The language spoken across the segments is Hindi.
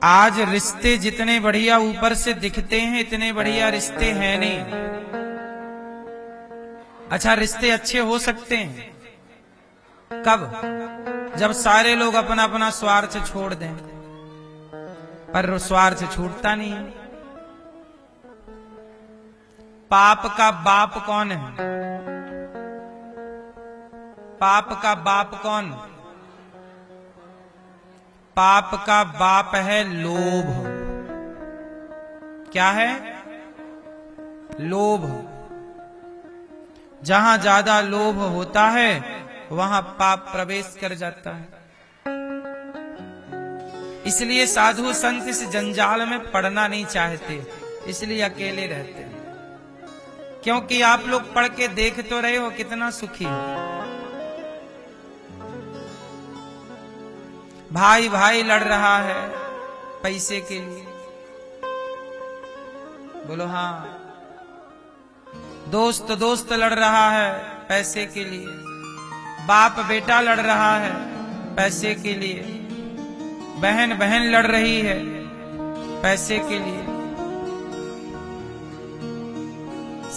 आज रिश्ते जितने बढ़िया ऊपर से दिखते हैं इतने बढ़िया रिश्ते हैं नहीं। अच्छा, रिश्ते अच्छे हो सकते हैं कब? जब सारे लोग अपना अपना स्वार्थ छोड़ दें, पर स्वार्थ छूटता नहीं है। पाप का बाप कौन है? पाप का बाप कौन? पाप का बाप है लोभ। क्या है? लोभ। जहां ज्यादा लोभ होता है वहां पाप प्रवेश कर जाता है। इसलिए साधु संत इस जंजाल में पड़ना नहीं चाहते, इसलिए अकेले रहते हैं। क्योंकि आप लोग पढ़ के देख तो रहे हो कितना सुखी हो। भाई भाई लड़ रहा है पैसे के लिए, बोलो हाँ। दोस्त दोस्त लड़ रहा है पैसे के लिए, बाप बेटा लड़ रहा है पैसे के लिए, बहन बहन लड़ रही है पैसे के लिए।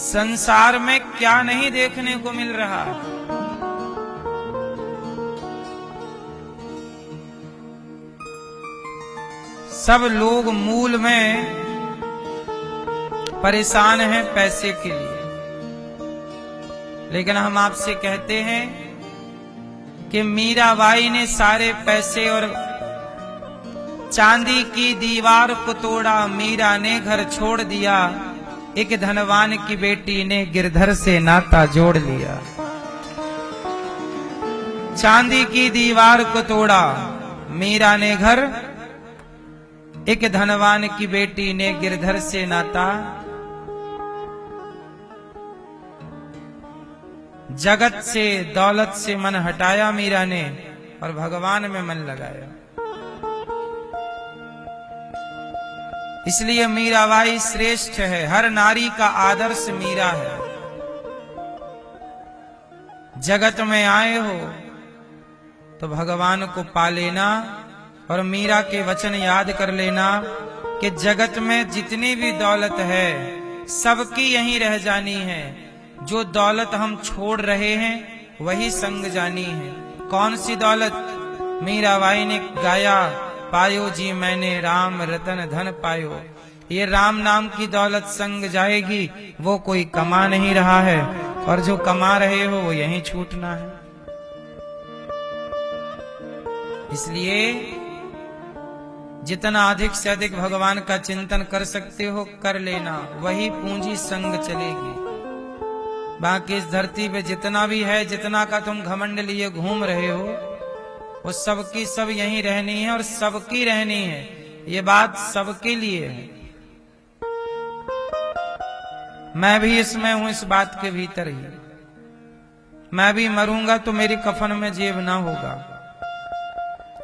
संसार में क्या नहीं देखने को मिल रहा है। सब लोग मूल में परेशान हैं पैसे के लिए। लेकिन हम आपसे कहते हैं कि मीराबाई ने सारे पैसे और चांदी की दीवार को तोड़ा, मीरा ने घर छोड़ दिया, एक धनवान की बेटी ने गिरधर से नाता जोड़ लिया। चांदी की दीवार को तोड़ा मीरा ने घर, एक धनवान की बेटी ने गिरधर से नाता। जगत से दौलत से मन हटाया मीरा ने और भगवान में मन लगाया। इसलिए मीराबाई श्रेष्ठ है, हर नारी का आदर्श मीरा है। जगत में आए हो तो भगवान को पा लेना और मीरा के वचन याद कर लेना कि जगत में जितनी भी दौलत है सबकी यहीं रह जानी है। जो दौलत हम छोड़ रहे हैं वही संग जानी है। कौन सी दौलत? मीराबाई ने गाया, पायो जी मैंने राम रतन धन पायो। ये राम नाम की दौलत संग जाएगी, वो कोई कमा नहीं रहा है, और जो कमा रहे हो वो यहीं छूटना है। इसलिए जितना अधिक से अधिक भगवान का चिंतन कर सकते हो कर लेना, वही पूंजी संग चलेगी। बाकी इस धरती पे जितना भी है, जितना का तुम घमंड लिए घूम रहे हो, वो सबकी सब यहीं रहनी है और सबकी रहनी है। ये बात सबके लिए है। मैं भी इसमें हूं, इस बात के भीतर ही। मैं भी मरूंगा तो मेरी कफन में जेब ना होगा,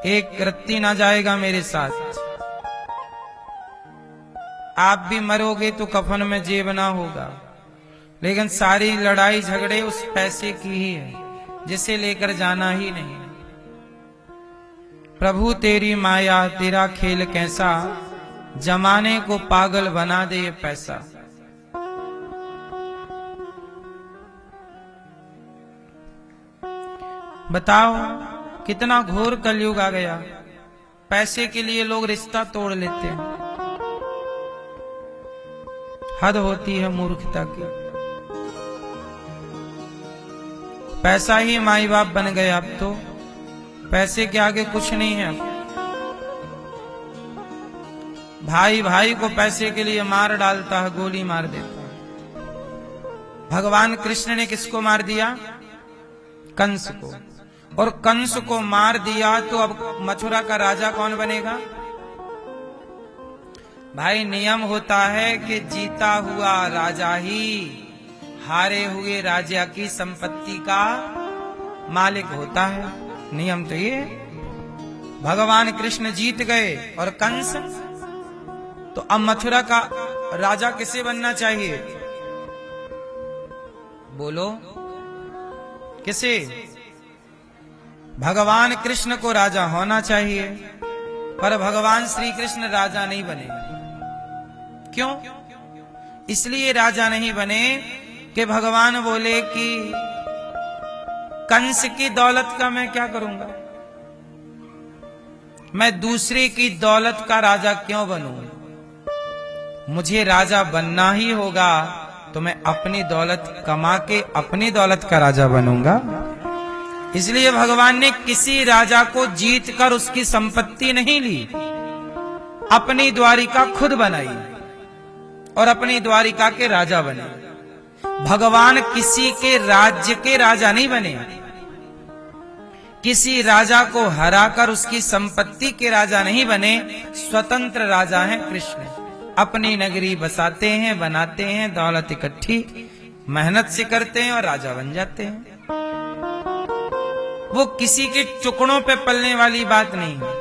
एक रत्ती ना जाएगा मेरे साथ। आप भी मरोगे तो कफन में जेब ना होगा। लेकिन सारी लड़ाई झगड़े उस पैसे की ही है जिसे लेकर जाना ही नहीं। प्रभु तेरी माया तेरा खेल कैसा, जमाने को पागल बना दे ये पैसा। बताओ कितना घोर कलयुग आ गया। पैसे के लिए लोग रिश्ता तोड़ लेते हैं। हद होती है मूर्खता की। पैसा ही माई बाप बन गए। अब तो पैसे के आगे कुछ नहीं है। भाई भाई को पैसे के लिए मार डालता है, गोली मार देता है। भगवान कृष्ण ने किसको मार दिया? कंस को। और कंस को मार दिया तो अब मथुरा का राजा कौन बनेगा? भाई नियम होता है कि जीता हुआ राजा ही हारे हुए राजा की संपत्ति का मालिक होता है। नियम तो ये। भगवान कृष्ण जीत गए और कंस, तो अब मथुरा का राजा किसे बनना चाहिए? बोलो किसे? भगवान कृष्ण को राजा होना चाहिए। पर भगवान श्री कृष्ण राजा नहीं बने। क्यों? इसलिए राजा नहीं बने कि भगवान बोले कि कंस की दौलत का मैं क्या करूंगा, मैं दूसरे की दौलत का राजा क्यों बनूं? मुझे राजा बनना ही होगा तो मैं अपनी दौलत कमा के अपनी दौलत का राजा बनूंगा। इसलिए भगवान ने किसी राजा को जीत कर उसकी संपत्ति नहीं ली, अपनी द्वारिका खुद बनाई और अपनी द्वारिका के राजा बने। भगवान किसी के राज्य के राजा नहीं बने, किसी राजा को हराकर उसकी संपत्ति के राजा नहीं बने। स्वतंत्र राजा हैं कृष्ण, अपनी नगरी बसाते हैं, बनाते हैं, दौलत इकट्ठी मेहनत से करते हैं और राजा बन जाते हैं। वो किसी के टुकड़ों पे पलने वाली बात नहीं है।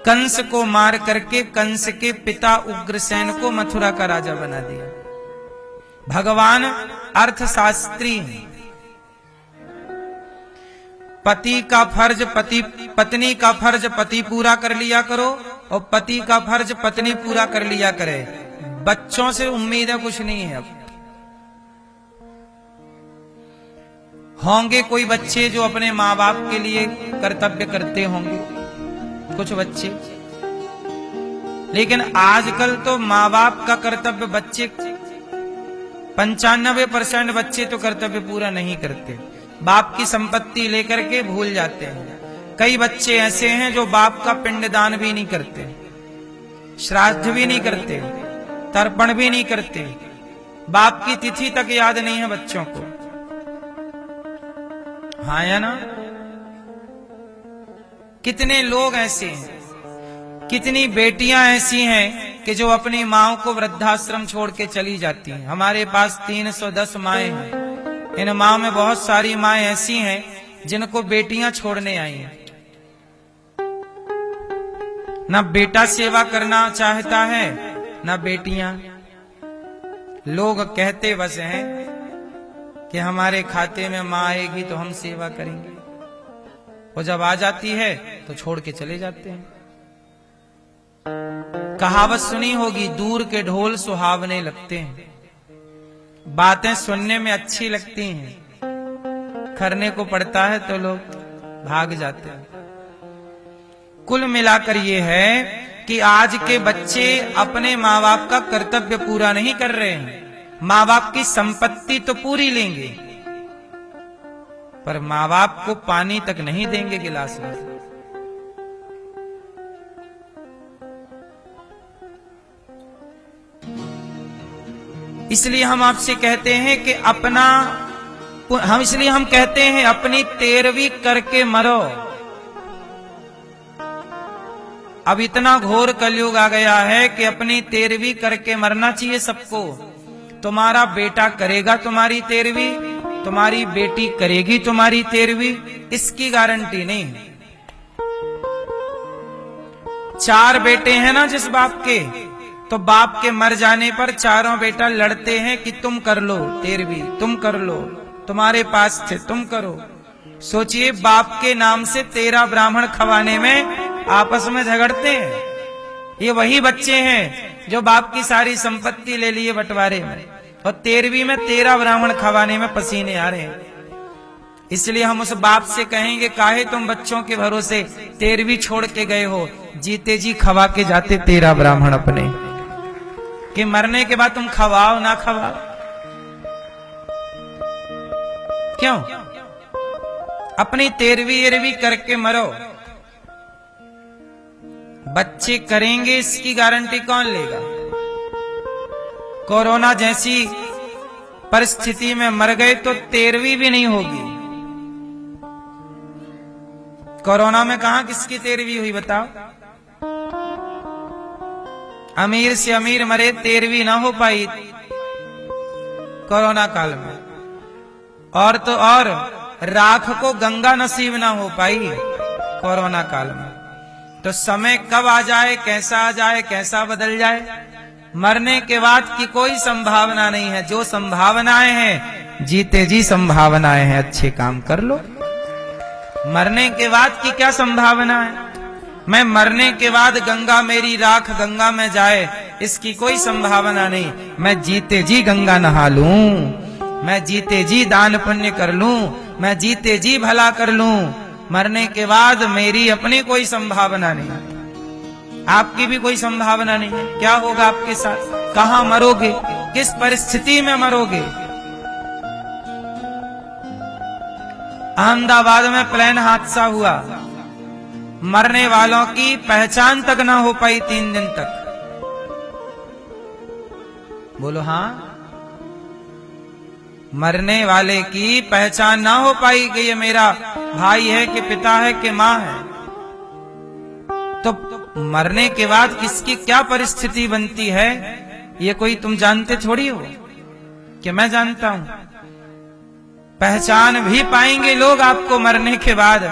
कंस को मार करके कंस के पिता उग्रसेन को मथुरा का राजा बना दिया। भगवान अर्थशास्त्री हैं। पति का फर्ज पत्नी का फर्ज पति पूरा कर लिया करो और पति का फर्ज पत्नी पूरा कर लिया करे। बच्चों से उम्मीद है कुछ नहीं है। अब होंगे कोई बच्चे जो अपने माँ बाप के लिए कर्तव्य करते होंगे, कुछ बच्चे, लेकिन आजकल तो माँ बाप का कर्तव्य बच्चे 95% बच्चे तो कर्तव्य पूरा नहीं करते। बाप की संपत्ति लेकर के भूल जाते हैं। कई बच्चे ऐसे हैं जो बाप का पिंडदान भी नहीं करते, श्राद्ध भी नहीं करते, तर्पण भी नहीं करते, बाप की तिथि तक याद नहीं है बच्चों को। हाँ या ना? कितने लोग ऐसे हैं, कितनी बेटियां ऐसी हैं कि जो अपनी माँ को वृद्धाश्रम छोड़ के चली जाती हैं। हमारे पास 310 माएं हैं। इन माँ में बहुत सारी माएं ऐसी हैं जिनको बेटियां छोड़ने आई हैं। ना बेटा सेवा करना चाहता है ना बेटियां। लोग कहते बस हैं कि हमारे खाते में माँ आएगी तो हम सेवा करेंगे, वो जब आ जाती है तो छोड़ के चले जाते हैं। कहावत सुनी होगी, दूर के ढोल सुहावने लगते हैं। बातें सुनने में अच्छी लगती हैं, करने को पड़ता है तो लोग भाग जाते हैं। कुल मिलाकर ये है कि आज के बच्चे अपने माँ बाप का कर्तव्य पूरा नहीं कर रहे हैं। माँ बाप की संपत्ति तो पूरी लेंगे पर माँ बाप को पानी तक नहीं देंगे गिलास में। इसलिए हम आपसे कहते हैं कि हम कहते हैं अपनी 13वीं करके मरो। अब इतना घोर कलयुग आ गया है कि अपनी 13वीं करके मरना चाहिए सबको। तुम्हारा बेटा करेगा तुम्हारी 13वीं, तुम्हारी बेटी करेगी तुम्हारी 13वीं, इसकी गारंटी नहीं। 4 बेटे हैं ना जिस बाप के, तो बाप के मर जाने पर चारों बेटा लड़ते हैं कि तुम कर लो 13वीं, तुम कर लो, तुम्हारे पास थे तुम करो। सोचिए, बाप के नाम से 13 ब्राह्मण खवाने में आपस में झगड़ते हैं। ये वही बच्चे हैं जो बाप की सारी संपत्ति ले लिए बंटवारे में, और 13वीं में 13 ब्राह्मण खवाने में पसीने आ रहे हैं। इसलिए हम उस बाप से कहेंगे, काहे तुम बच्चों के भरोसे 13वीं छोड़ के गए हो, जीते जी खवा के जाते 13 ब्राह्मण अपने, कि मरने के बाद तुम खवाओ ना खवाओ। क्यों? अपनी 13वीं करके मरो। बच्चे करेंगे इसकी गारंटी कौन लेगा? कोरोना जैसी परिस्थिति में मर गए तो 13वीं भी नहीं होगी। कोरोना में कहां किसकी 13वीं हुई बताओ? अमीर से अमीर मरे, 13वीं ना हो पाई कोरोना काल में। और तो और राख को गंगा नसीब ना हो पाई कोरोना काल में। तो समय कब आ जाए, कैसा आ जाए, कैसा बदल जाए, मरने के बाद की कोई संभावना नहीं है। जो संभावनाएं हैं, जीते जी संभावनाएं हैं, अच्छे काम कर लो। मरने के बाद की क्या संभावना है? मैं मरने के बाद गंगा मेरी राख गंगा में जाए, इसकी कोई संभावना नहीं। मैं जीते जी गंगा नहा लूं, मैं जीते जी दान पुण्य कर लूं, मैं जीते जी भला कर लूं, मरने के बाद मेरी अपनी कोई संभावना नहीं, आपकी भी कोई संभावना नहीं है। क्या होगा आपके साथ, कहां मरोगे, किस परिस्थिति में मरोगे। अहमदाबाद में प्लेन हादसा हुआ, मरने वालों की पहचान तक ना हो पाई 3 दिन तक। बोलो हाँ, मरने वाले की पहचान ना हो पाई कि ये मेरा भाई है कि पिता है कि मां है। तो मरने के बाद किसकी क्या परिस्थिति बनती है, ये कोई तुम जानते थोड़ी हो कि मैं जानता हूं। पहचान भी पाएंगे लोग आपको मरने के बाद,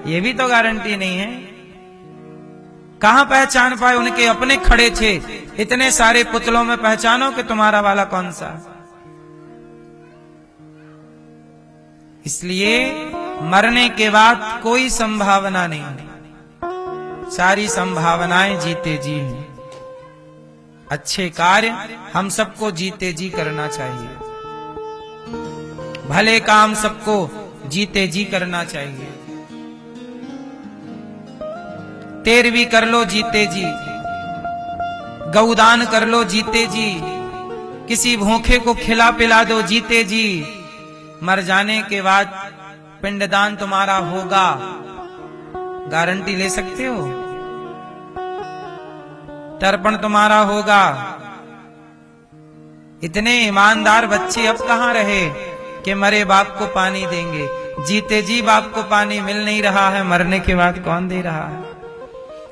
ये भी तो गारंटी नहीं है। कहां पहचान पाए, उनके अपने खड़े थे, इतने सारे पुतलों में पहचानो कि तुम्हारा वाला कौन सा। इसलिए मरने के बाद कोई संभावना नहीं, सारी संभावनाएं जीते जी हैं। अच्छे कार्य हम सबको जीते जी करना चाहिए, भले काम सबको जीते जी करना चाहिए। 13वीं कर लो जीते जी, गौदान कर लो जीते जी, किसी भूखे को खिला पिला दो जीते जी। मर जाने के बाद पिंडदान तुम्हारा होगा, गारंटी ले सकते हो। तर्पण तुम्हारा होगा। इतने ईमानदार बच्चे अब कहां रहे कि मरे बाप को पानी देंगे। जीते जी बाप को पानी मिल नहीं रहा है, मरने के बाद कौन दे रहा है।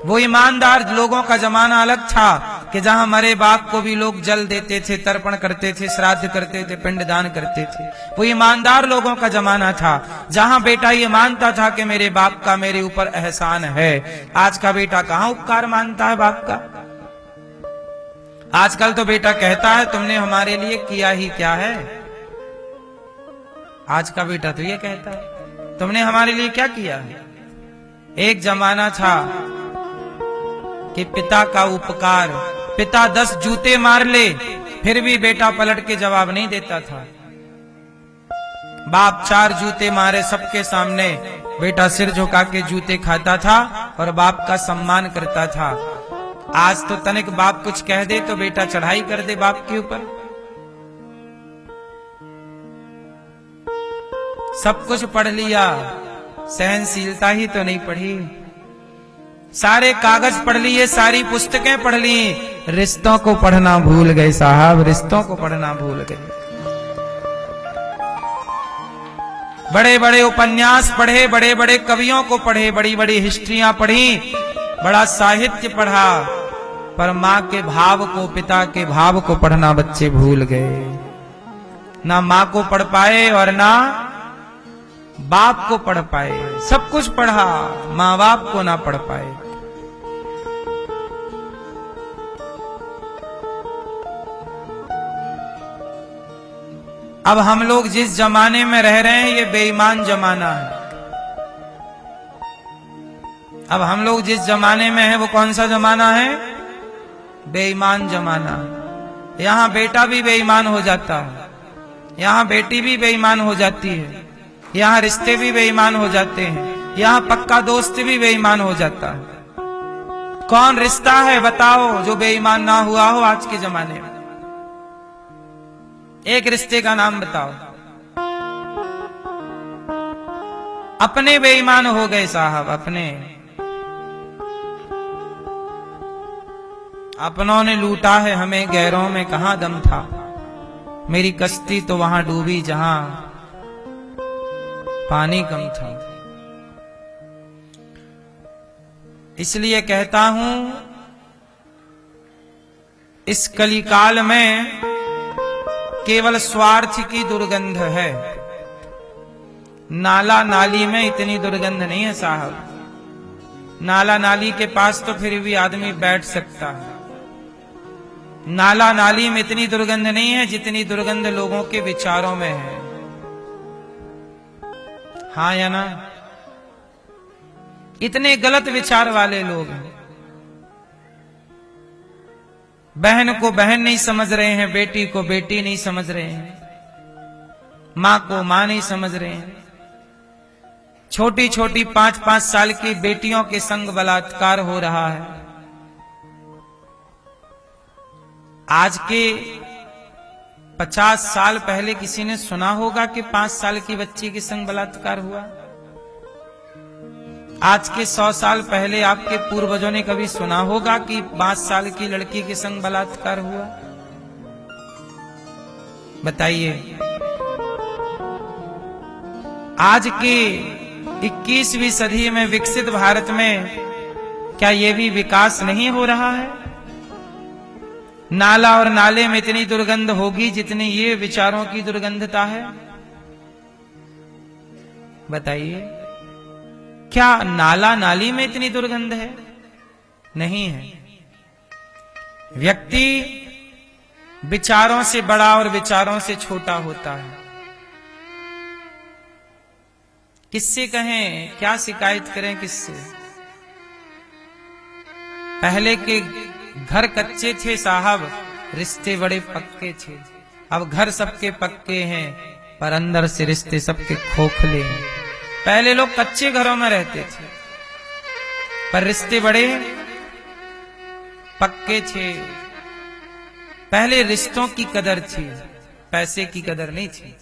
वो ईमानदार लोगों का जमाना अलग था कि जहां मरे बाप को भी लोग जल देते थे, तर्पण करते थे, श्राद्ध करते थे, पिंडदान करते थे। वो ईमानदार लोगों का जमाना था, जहां बेटा ये मानता था कि मेरे बाप का मेरे ऊपर एहसान है। आज का बेटा कहां उपकार मानता है बाप का। आजकल तो बेटा कहता है तुमने हमारे लिए किया ही क्या है। आज का बेटा तो ये कहता है तुमने हमारे लिए क्या किया है। एक जमाना था कि पिता का उपकार, पिता 10 जूते मार ले फिर भी बेटा पलट के जवाब नहीं देता था। बाप 4 जूते मारे सबके सामने, बेटा सिर झुका के जूते खाता था और बाप का सम्मान करता था। आज तो तनिक बाप कुछ कह दे तो बेटा चढ़ाई कर दे बाप के ऊपर। सब कुछ पढ़ लिया, सहनशीलता ही तो नहीं पढ़ी। सारे कागज पढ़ लिए, सारी पुस्तकें पढ़ ली, रिश्तों को पढ़ना भूल गए साहब, रिश्तों को पढ़ना भूल गए। बड़े बड़े उपन्यास पढ़े, बड़े बड़े कवियों को पढ़े, बड़ी बड़ी हिस्ट्रियां पढ़ी, बड़ा साहित्य पढ़ा, पर मां के भाव को, पिता के भाव को पढ़ना बच्चे भूल गए। ना मां को पढ़ पाए और ना बाप को पढ़ पाए। सब कुछ पढ़ा, मां बाप को ना पढ़ पाए। अब हम लोग जिस जमाने में रह रहे हैं ये बेईमान जमाना है। अब हम लोग जिस जमाने में है वो कौन सा जमाना है, बेईमान जमाना। यहां बेटा भी बेईमान हो जाता है, यहां बेटी भी बेईमान हो जाती है, यहां रिश्ते भी बेईमान हो जाते हैं, यहां पक्का दोस्त भी बेईमान हो जाता है। कौन रिश्ता है बताओ जो बेईमान ना हुआ हो आज के जमाने में। एक रिश्ते का नाम बताओ। अपने बेईमान हो गए साहब, अपने अपनों ने लूटा है हमें, गैरों में कहां दम था। मेरी कश्ती तो वहां डूबी जहां पानी कम था। इसलिए कहता हूं इस कलिकाल में केवल स्वार्थ की दुर्गंध है, नाला नाली में इतनी दुर्गंध नहीं है साहब। नाला नाली के पास तो फिर भी आदमी बैठ सकता है, नाला नाली में इतनी दुर्गंध नहीं है जितनी दुर्गंध लोगों के विचारों में है। हाँ या ना। इतने गलत विचार वाले लोग हैं। बहन को बहन नहीं समझ रहे हैं, बेटी को बेटी नहीं समझ रहे हैं, मां को मां नहीं समझ रहे हैं। छोटी छोटी 5-5 साल की बेटियों के संग बलात्कार हो रहा है। आज के 50 साल पहले किसी ने सुना होगा कि 5 साल की बच्ची के संग बलात्कार हुआ? आज के 100 साल पहले आपके पूर्वजों ने कभी सुना होगा कि 5 साल की लड़की के संग बलात्कार हुआ? बताइए। आज के 21वीं सदी में विकसित भारत में क्या ये भी विकास नहीं हो रहा है? नाला और नाले में इतनी दुर्गंध होगी जितनी ये विचारों की दुर्गंधता है। बताइए, क्या नाला नाली में इतनी दुर्गंध है? नहीं है। व्यक्ति विचारों से बड़ा और विचारों से छोटा होता है। किससे कहें, क्या शिकायत करें किससे? पहले के घर कच्चे थे साहब, रिश्ते बड़े पक्के थे। अब घर सबके पक्के हैं पर अंदर से रिश्ते सबके खोखले हैं। पहले लोग कच्चे घरों में रहते थे पर रिश्ते बड़े पक्के थे। पहले रिश्तों की कदर थी, पैसे की कदर नहीं थी।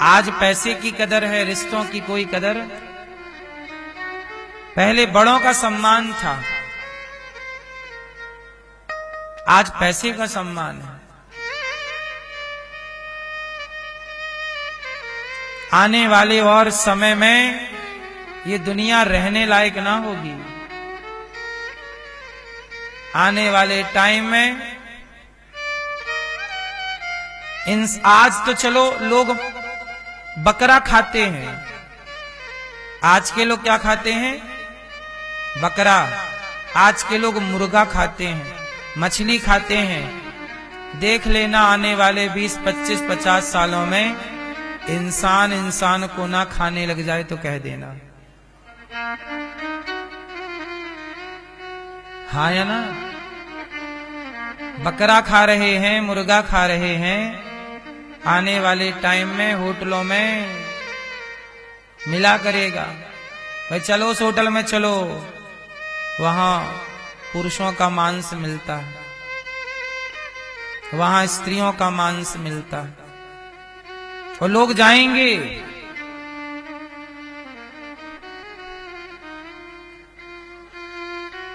आज पैसे की कदर है, रिश्तों की कोई कदर। पहले बड़ों का सम्मान था, आज पैसे का सम्मान है। आने वाले और समय में ये दुनिया रहने लायक ना होगी। आने वाले टाइम में आज तो चलो लोग बकरा खाते हैं। आज के लोग क्या खाते हैं? बकरा। आज के लोग मुर्गा खाते हैं, मछली खाते हैं। देख लेना आने वाले 20, 25, 50 सालों में इंसान इंसान को ना खाने लग जाए तो कह देना। हाँ या ना? बकरा खा रहे हैं, मुर्गा खा रहे हैं। आने वाले टाइम में होटलों में मिला करेगा। भाई चलो उस होटल में चलो, वहां पुरुषों का मांस मिलता है, वहां स्त्रियों का मांस मिलता है। और लोग जाएंगे।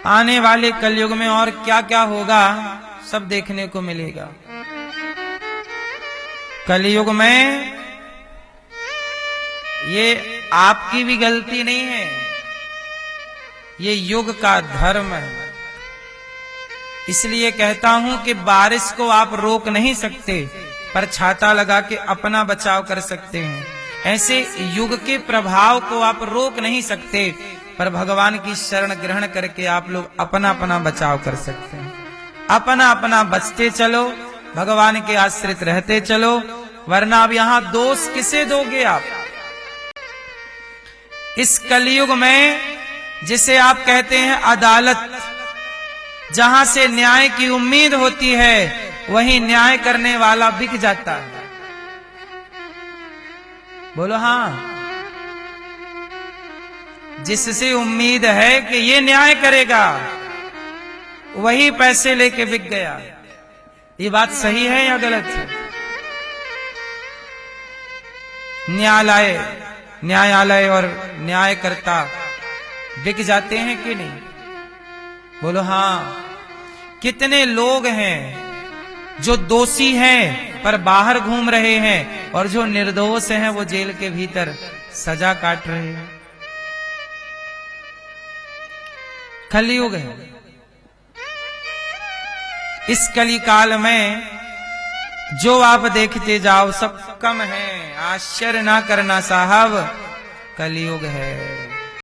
आने वाले कलयुग में और क्या क्या होगा सब देखने को मिलेगा। कलयुग में ये आपकी भी गलती नहीं है, ये युग का धर्म है। इसलिए कहता हूं कि बारिश को आप रोक नहीं सकते पर छाता लगा के अपना बचाव कर सकते हैं। ऐसे युग के प्रभाव को आप रोक नहीं सकते पर भगवान की शरण ग्रहण करके आप लोग अपना अपना बचाव कर सकते हैं। अपना अपना बचते चलो, भगवान के आश्रित रहते चलो, वरना अब यहां दोष किसे दोगे आप? इस कलयुग में जिसे आप कहते हैं अदालत, जहां से न्याय की उम्मीद होती है वहीं न्याय करने वाला बिक जाता है। बोलो हाँ। जिससे उम्मीद है कि ये न्याय करेगा वही पैसे लेके बिक गया। ये बात सही है या गलत है? न्यायालय और न्यायकर्ता बिक जाते हैं कि नहीं? बोलो हाँ। कितने लोग हैं जो दोषी हैं पर बाहर घूम रहे हैं और जो निर्दोष हैं वो जेल के भीतर सजा काट रहे हैं। कलयुग है। इस कली काल में जो आप देखते जाओ सब कम है। आश्चर्य ना करना साहब, कलयुग है।